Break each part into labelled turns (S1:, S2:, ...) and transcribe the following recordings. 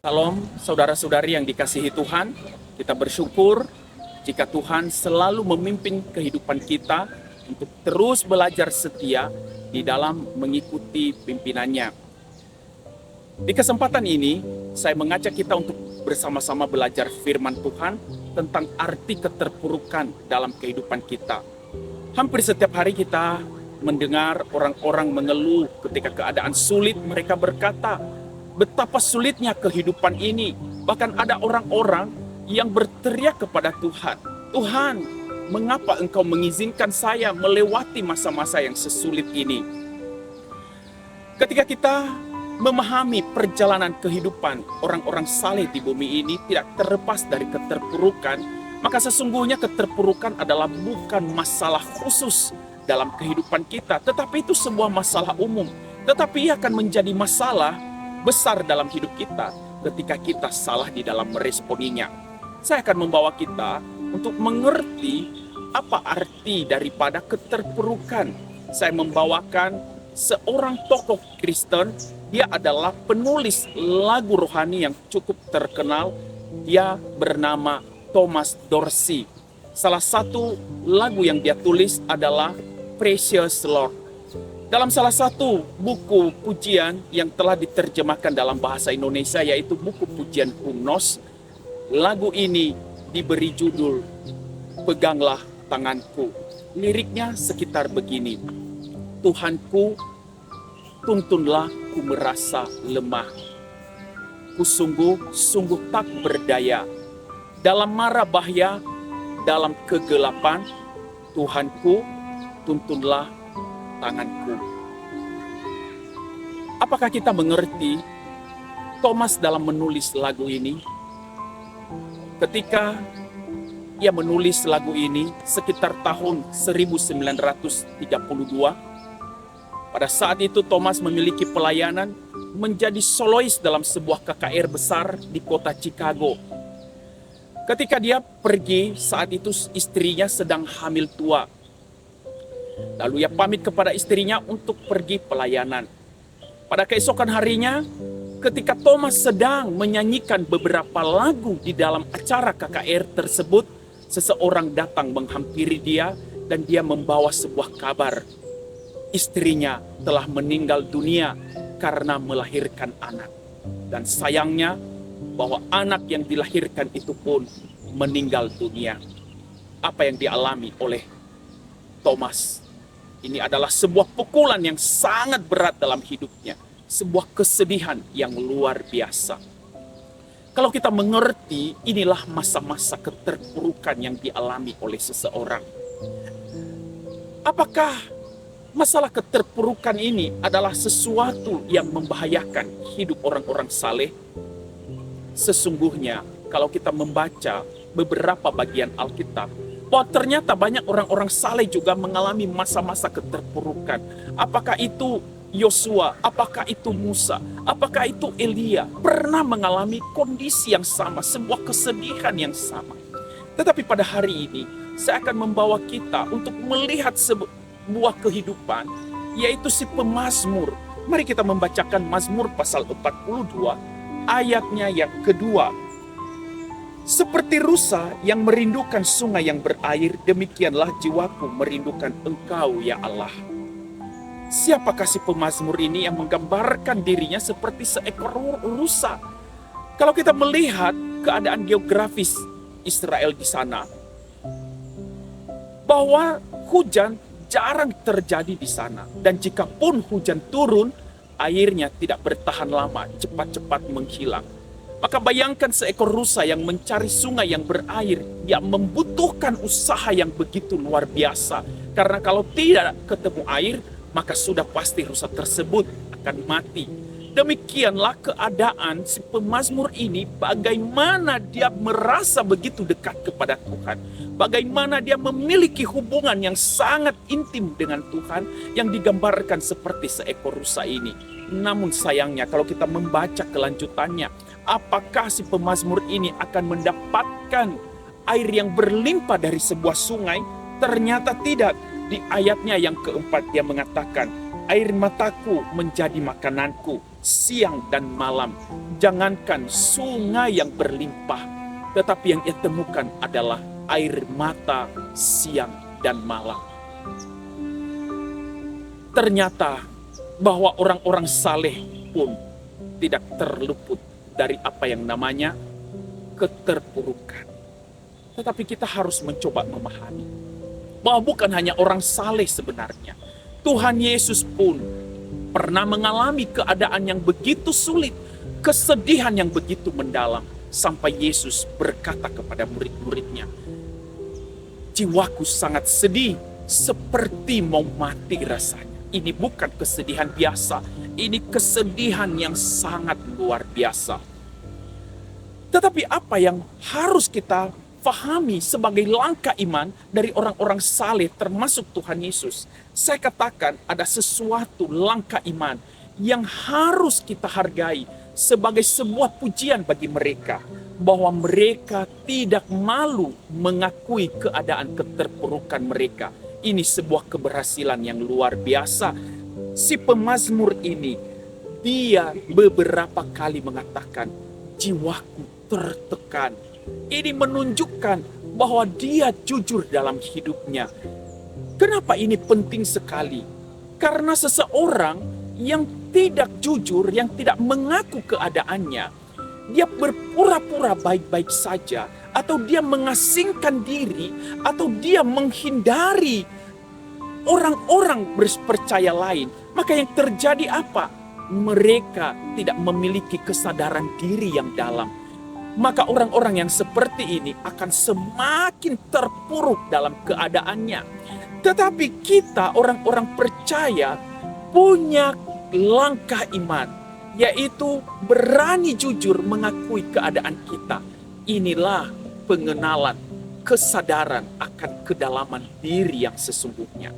S1: Salam saudara-saudari yang dikasihi Tuhan, kita bersyukur jika Tuhan selalu memimpin kehidupan kita untuk terus belajar setia di dalam mengikuti pimpinannya. Di kesempatan ini, saya mengajak kita untuk bersama-sama belajar firman Tuhan tentang arti keterpurukan dalam kehidupan kita. Hampir setiap hari kita mendengar orang-orang mengeluh ketika keadaan sulit, mereka berkata, betapa sulitnya kehidupan ini. Bahkan ada orang-orang yang berteriak kepada Tuhan, Tuhan, mengapa Engkau mengizinkan saya melewati masa-masa yang sesulit ini? Ketika kita memahami perjalanan kehidupan orang-orang saleh di bumi ini tidak terlepas dari keterpurukan, maka sesungguhnya keterpurukan adalah bukan masalah khusus dalam kehidupan kita, tetapi itu sebuah masalah umum. Tetapi ia akan menjadi masalah besar dalam hidup kita ketika kita salah di dalam meresponinya. Saya akan membawa kita untuk mengerti apa arti daripada keterpurukan. Saya membawakan seorang tokoh Kristen, dia adalah penulis lagu rohani yang cukup terkenal. Dia bernama Thomas Dorsey. Salah satu lagu yang dia tulis adalah Precious Lord. Dalam salah satu buku pujian yang telah diterjemahkan dalam bahasa Indonesia, yaitu buku pujian Humnos, lagu ini diberi judul Peganglah Tanganku. Liriknya sekitar begini, Tuhanku, tuntunlah ku merasa lemah. Ku sungguh tak berdaya. Dalam mara bahaya, dalam kegelapan, Tuhanku, tuntunlah tanganku. Apakah kita mengerti Thomas dalam menulis lagu ini? Ketika ia menulis lagu ini sekitar tahun 1932, pada saat itu Thomas memiliki pelayanan menjadi solois dalam sebuah KKR besar di kota Chicago. Ketika dia pergi, saat itu istrinya sedang hamil tua. Lalu ia pamit kepada istrinya untuk pergi pelayanan. Pada keesokan harinya, ketika Thomas sedang menyanyikan beberapa lagu di dalam acara KKR tersebut, seseorang datang menghampiri dia dan dia membawa sebuah kabar. Istrinya telah meninggal dunia karena melahirkan anak. Dan sayangnya bahwa anak yang dilahirkan itu pun meninggal dunia. Apa yang dialami oleh Thomas? Ini adalah sebuah pukulan yang sangat berat dalam hidupnya. Sebuah kesedihan yang luar biasa. Kalau kita mengerti, inilah masa-masa keterpurukan yang dialami oleh seseorang. Apakah masalah keterpurukan ini adalah sesuatu yang membahayakan hidup orang-orang saleh? Sesungguhnya, kalau kita membaca beberapa bagian Alkitab, bahwa ternyata banyak orang-orang saleh juga mengalami masa-masa keterpurukan. Apakah itu Yosua, apakah itu Musa, apakah itu Elia, pernah mengalami kondisi yang sama, sebuah kesedihan yang sama. Tetapi pada hari ini, saya akan membawa kita untuk melihat sebuah kehidupan, yaitu si pemazmur. Mari kita membacakan Mazmur pasal 42, ayatnya yang kedua. Seperti rusa yang merindukan sungai yang berair, demikianlah jiwaku merindukan Engkau, ya Allah. Siapakah si pemazmur ini yang menggambarkan dirinya seperti seekor rusa? Kalau kita melihat keadaan geografis Israel di sana, bahwa hujan jarang terjadi di sana. Dan jika pun hujan turun, airnya tidak bertahan lama, cepat-cepat menghilang. Maka bayangkan seekor rusa yang mencari sungai yang berair, dia membutuhkan usaha yang begitu luar biasa. Karena kalau tidak ketemu air, maka sudah pasti rusa tersebut akan mati. Demikianlah keadaan si pemazmur ini, bagaimana dia merasa begitu dekat kepada Tuhan. Bagaimana dia memiliki hubungan yang sangat intim dengan Tuhan, yang digambarkan seperti seekor rusa ini. Namun sayangnya kalau kita membaca kelanjutannya, apakah si pemazmur ini akan mendapatkan air yang berlimpah dari sebuah sungai? Ternyata tidak. Di ayatnya yang keempat dia mengatakan, Air mataku menjadi makananku siang dan malam. Jangankan sungai yang berlimpah, tetapi yang ia temukan adalah air mata siang dan malam. Ternyata bahwa orang-orang saleh pun tidak terluput dari apa yang namanya keterpurukan. Tetapi kita harus mencoba memahami bahwa bukan hanya orang saleh sebenarnya. Tuhan Yesus pun pernah mengalami keadaan yang begitu sulit, kesedihan yang begitu mendalam, sampai Yesus berkata kepada murid-muridnya, "Jiwaku sangat sedih, seperti mau mati rasanya." Ini bukan kesedihan biasa, ini kesedihan yang sangat luar biasa. Tetapi apa yang harus kita pahami sebagai langkah iman dari orang-orang saleh termasuk Tuhan Yesus? Saya katakan ada sesuatu langkah iman yang harus kita hargai sebagai sebuah pujian bagi mereka, bahwa mereka tidak malu mengakui keadaan keterpurukan mereka. Ini sebuah keberhasilan yang luar biasa. Si pemazmur ini, dia beberapa kali mengatakan, "Jiwaku tertekan." Ini menunjukkan bahwa dia jujur dalam hidupnya. Kenapa ini penting sekali? Karena seseorang yang tidak jujur, yang tidak mengaku keadaannya, dia berpura-pura baik-baik saja, atau dia mengasingkan diri, atau dia menghindari orang-orang berpercaya lain. Maka yang terjadi apa? Mereka tidak memiliki kesadaran diri yang dalam. Maka orang-orang yang seperti ini akan semakin terpuruk dalam keadaannya. Tetapi kita orang-orang percaya punya langkah iman, yaitu berani jujur mengakui keadaan kita. Inilah pengenalan, kesadaran akan kedalaman diri yang sesungguhnya.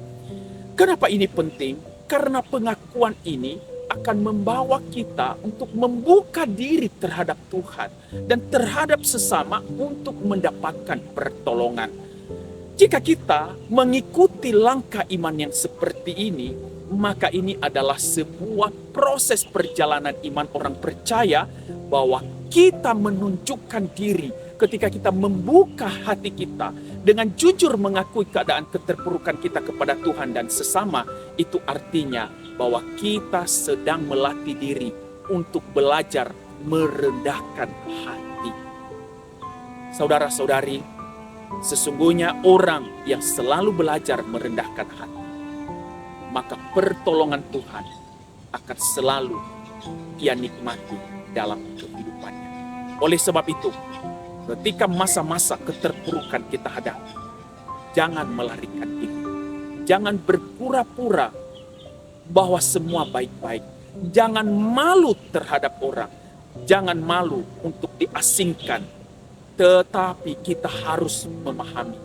S1: Kenapa ini penting? Karena pengakuan ini akan membawa kita untuk membuka diri terhadap Tuhan dan terhadap sesama untuk mendapatkan pertolongan. Jika kita mengikuti langkah iman yang seperti ini, maka ini adalah sebuah proses perjalanan iman orang percaya, bahwa kita menunjukkan diri ketika kita membuka hati kita dengan jujur mengakui keadaan keterpurukan kita kepada Tuhan dan sesama. Itu artinya bahwa kita sedang melatih diri untuk belajar merendahkan hati. Saudara-saudari, sesungguhnya orang yang selalu belajar merendahkan hati, maka pertolongan Tuhan akan selalu ia nikmati dalam kehidupannya. Oleh sebab itu, ketika masa-masa keterpurukan kita hadapi, jangan melarikan diri. Jangan berpura-pura bahwa semua baik-baik. Jangan malu terhadap orang. Jangan malu untuk diasingkan. Tetapi kita harus memahami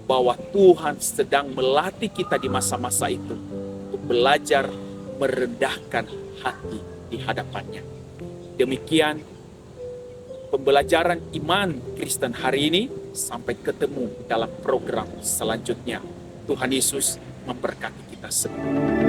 S1: bahwa Tuhan sedang melatih kita di masa-masa itu untuk belajar merendahkan hati di hadapannya. Demikian pembelajaran iman Kristen hari ini. Sampai ketemu dalam program selanjutnya. Tuhan Yesus memberkati kita semua.